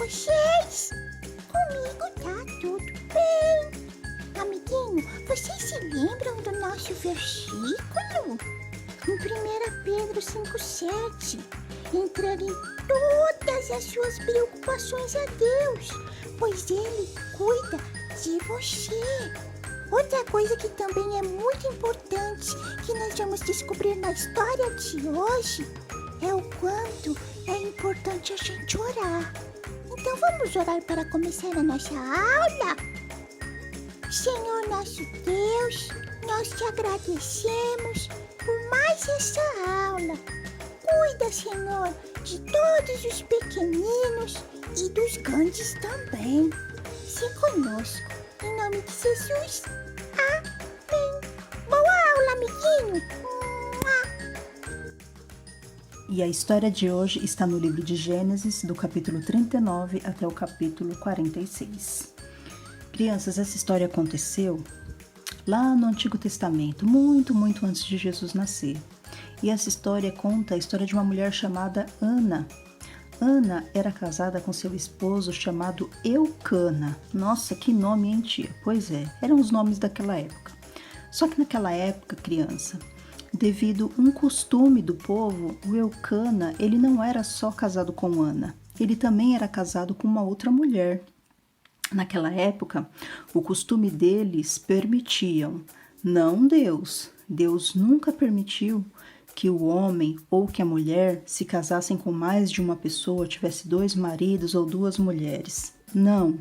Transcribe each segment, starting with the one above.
vocês? Comigo tá tudo bem. Amiguinho, vocês se lembram do nosso versículo? Em 1 Pedro 5,7. Entregue todas as suas preocupações a Deus, pois Ele cuida de você. Outra coisa que também é muito importante, que nós vamos descobrir na história de hoje, é o quanto é importante a gente orar. Então vamos orar para começar a nossa aula? Senhor nosso Deus, nós te agradecemos por mais essa aula. Cuida, Senhor, de todos os pequeninos e dos grandes também. Se conosco, em nome de Jesus. Amém. Boa aula, amiguinho. E a história de hoje está no livro de Gênesis, do capítulo 39 até o capítulo 46. Crianças, essa história aconteceu lá no Antigo Testamento, muito antes de Jesus nascer. E essa história conta a história de uma mulher chamada Ana. Ana era casada com seu esposo chamado Eucana. Nossa, que nome, hein, tia? Pois é, eram os nomes daquela época. Só que naquela época, criança, devido a um costume do povo, o Eucana, ele não era só casado com Ana, ele também era casado com uma outra mulher. Naquela época, o costume deles permitiam, não Deus. Deus nunca permitiu que o homem ou que a mulher se casassem com mais de uma pessoa, tivesse 2 maridos ou 2 mulheres. Não,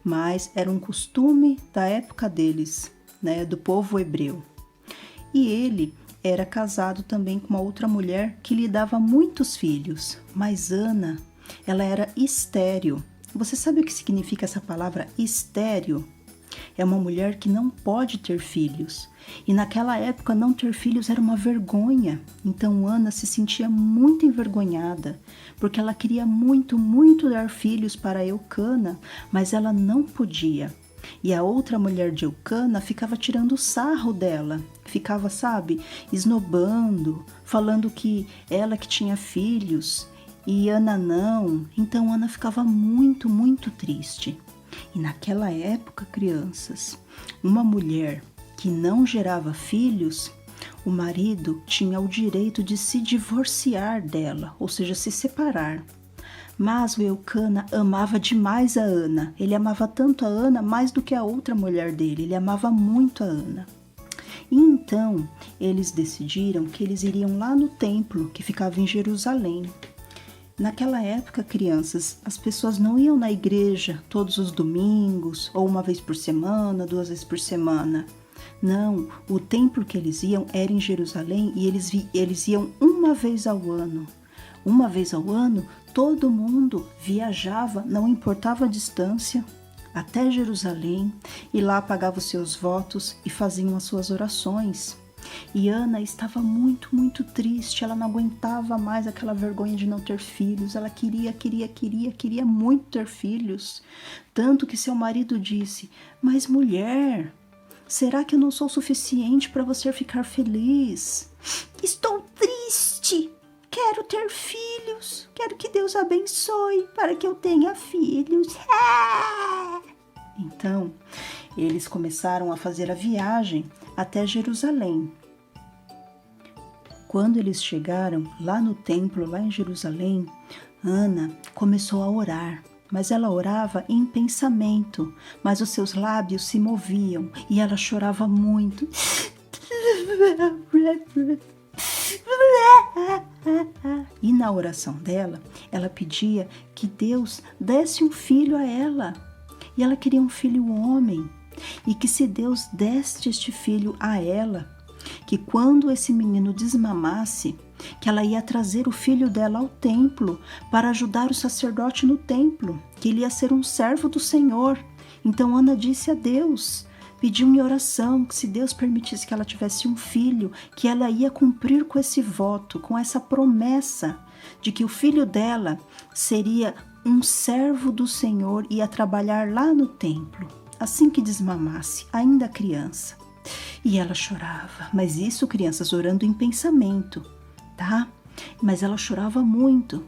mas era um costume da época deles, né, do povo hebreu. E ele era casado também com uma outra mulher que lhe dava muitos filhos, mas Ana, ela era estéril. Você sabe o que significa essa palavra estéril? É uma mulher que não pode ter filhos. E naquela época não ter filhos era uma vergonha. Então Ana se sentia muito envergonhada, porque ela queria muito dar filhos para Eucana, mas ela não podia. E a outra mulher de Eucana ficava tirando sarro dela, ficava, sabe, esnobando, falando que ela que tinha filhos e Ana não. Então Ana ficava muito triste. E naquela época, crianças, uma mulher que não gerava filhos, o marido tinha o direito de se divorciar dela, ou seja, se separar. Mas o Eucana amava demais a Ana. Ele amava tanto a Ana mais do que a outra mulher dele. Ele amava muito a Ana. E então, eles decidiram que eles iriam lá no templo que ficava em Jerusalém. Naquela época, crianças, as pessoas não iam na igreja todos os domingos, ou uma vez por semana, 2 vezes por semana. Não, o templo que eles iam era em Jerusalém e eles iam uma vez ao ano. Uma vez ao ano, todo mundo viajava, não importava a distância, até Jerusalém, e lá pagava os seus votos e faziam as suas orações. E Ana estava muito triste, ela não aguentava mais aquela vergonha de não ter filhos, ela queria muito ter filhos, tanto que seu marido disse: mas mulher, será que eu não sou suficiente para você ficar feliz? Estou triste, quero ter filhos, quero que Deus abençoe para que eu tenha filhos. Então, eles começaram a fazer a viagem até Jerusalém. Quando eles chegaram lá no templo, lá em Jerusalém, Ana começou a orar, mas ela orava em pensamento, mas os seus lábios se moviam e ela chorava muito. E na oração dela, ela pedia que Deus desse um filho a ela. E ela queria um filho homem. E que se Deus desse este filho a ela, que quando esse menino desmamasse, que ela ia trazer o filho dela ao templo para ajudar o sacerdote no templo, que ele ia ser um servo do Senhor. Então Ana disse a Deus, pediu em oração que se Deus permitisse que ela tivesse um filho, que ela ia cumprir com esse voto, com essa promessa de que o filho dela seria um servo do Senhor e ia trabalhar lá no templo, assim que desmamasse, ainda criança. E ela chorava, mas isso, crianças, orando em pensamento, tá? Mas ela chorava muito.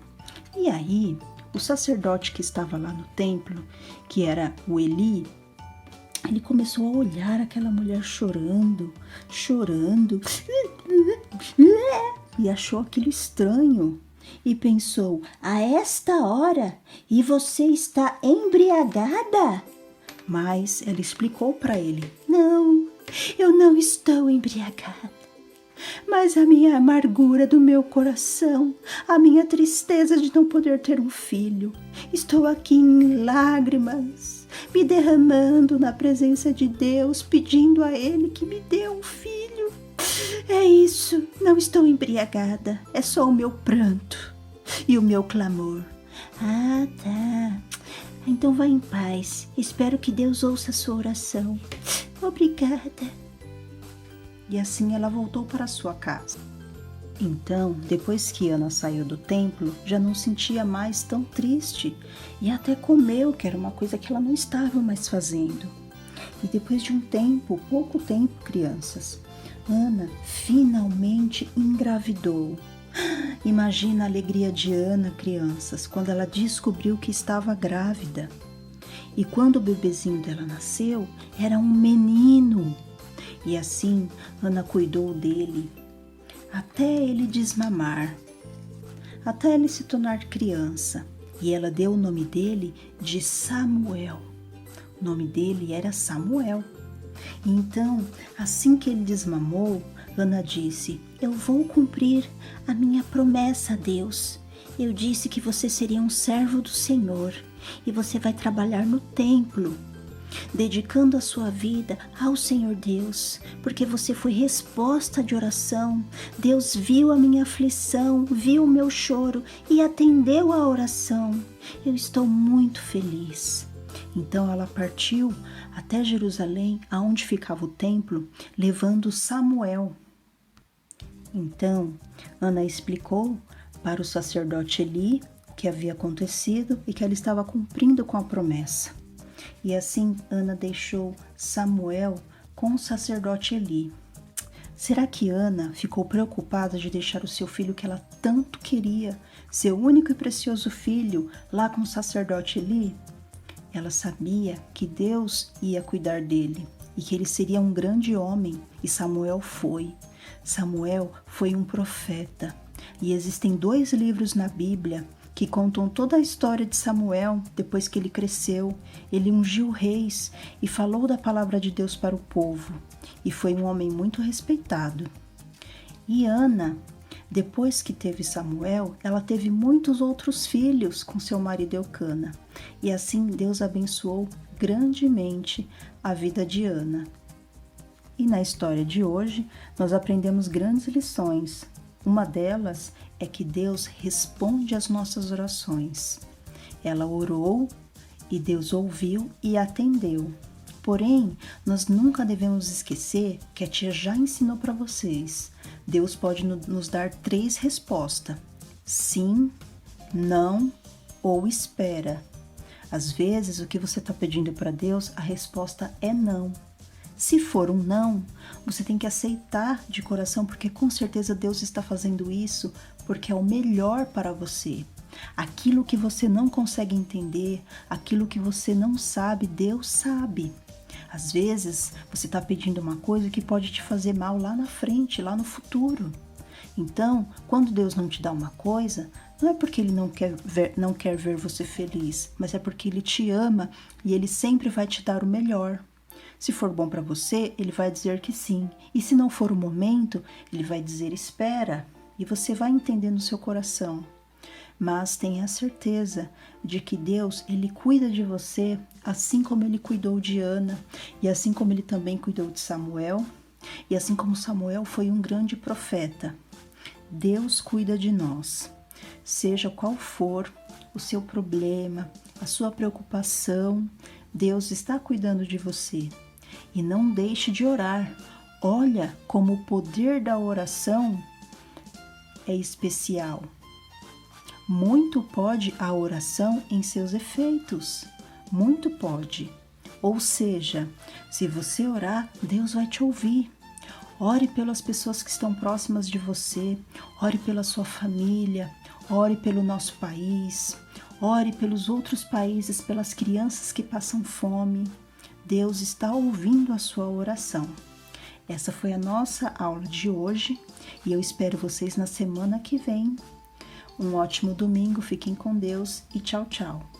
E aí, o sacerdote que estava lá no templo, que era o Eli, ele começou a olhar aquela mulher chorando, e achou aquilo estranho. E pensou: a esta hora? E você está embriagada? Mas ela explicou para ele: não, eu não estou embriagada. Mas a minha amargura do meu coração, a minha tristeza de não poder ter um filho, estou aqui em lágrimas, me derramando na presença de Deus, pedindo a Ele que me dê um filho. É isso, não estou embriagada, é só o meu pranto e o meu clamor. Ah, tá. Então vá em paz, espero que Deus ouça a sua oração. Obrigada. E assim ela voltou para sua casa. Então, depois que Ana saiu do templo, já não sentia mais tão triste e até comeu, que era uma coisa que ela não estava mais fazendo. E depois de um tempo, pouco tempo, crianças, Ana finalmente engravidou. Imagina a alegria de Ana, crianças, quando ela descobriu que estava grávida. E quando o bebezinho dela nasceu, era um menino. E assim, Ana cuidou dele até ele desmamar, até ele se tornar criança. E ela deu o nome dele de Samuel. O nome dele era Samuel. Então, assim que ele desmamou, Ana disse: eu vou cumprir a minha promessa a Deus. Eu disse que você seria um servo do Senhor e você vai trabalhar no templo, dedicando a sua vida ao Senhor Deus, porque você foi resposta de oração. Deus viu a minha aflição, viu o meu choro e atendeu a oração. Eu estou muito feliz. Então ela partiu até Jerusalém, aonde ficava o templo, levando Samuel. Então Ana explicou para o sacerdote Eli o que havia acontecido e que ela estava cumprindo com a promessa. E assim Ana deixou Samuel com o sacerdote Eli. Será que Ana ficou preocupada de deixar o seu filho que ela tanto queria, seu único e precioso filho, lá com o sacerdote Eli? Ela sabia que Deus ia cuidar dele e que ele seria um grande homem, e Samuel foi. Samuel foi um profeta, e existem 2 livros na Bíblia que contam toda a história de Samuel depois que ele cresceu. Ele ungiu reis e falou da palavra de Deus para o povo, e foi um homem muito respeitado. E Ana, depois que teve Samuel, ela teve muitos outros filhos com seu marido Eucana, e assim Deus abençoou grandemente a vida de Ana. E na história de hoje, nós aprendemos grandes lições. Uma delas é que Deus responde às nossas orações. Ela orou e Deus ouviu e atendeu. Porém, nós nunca devemos esquecer que a tia já ensinou para vocês. Deus pode nos dar 3 respostas: sim, não ou espera. Às vezes, o que você está pedindo para Deus, a resposta é não. Se for um não, você tem que aceitar de coração, porque com certeza Deus está fazendo isso porque é o melhor para você. Aquilo que você não consegue entender, aquilo que você não sabe, Deus sabe. Às vezes, você está pedindo uma coisa que pode te fazer mal lá na frente, lá no futuro. Então, quando Deus não te dá uma coisa, não é porque Ele não quer ver você feliz, mas é porque Ele te ama e Ele sempre vai te dar o melhor. Se for bom para você, Ele vai dizer que sim. E se não for o momento, Ele vai dizer espera. E você vai entender no seu coração. Mas tenha certeza de que Deus, Ele cuida de você assim como Ele cuidou de Ana. E assim como Ele também cuidou de Samuel. E assim como Samuel foi um grande profeta. Deus cuida de nós. Seja qual for o seu problema, a sua preocupação, Deus está cuidando de você. E não deixe de orar. Olha como o poder da oração é especial. Muito pode a oração em seus efeitos. Muito pode. Ou seja, se você orar, Deus vai te ouvir. Ore pelas pessoas que estão próximas de você. Ore pela sua família. Ore pelo nosso país. Ore pelos outros países, pelas crianças que passam fome. Deus está ouvindo a sua oração. Essa foi a nossa aula de hoje e eu espero vocês na semana que vem. Um ótimo domingo, fiquem com Deus e tchau, tchau.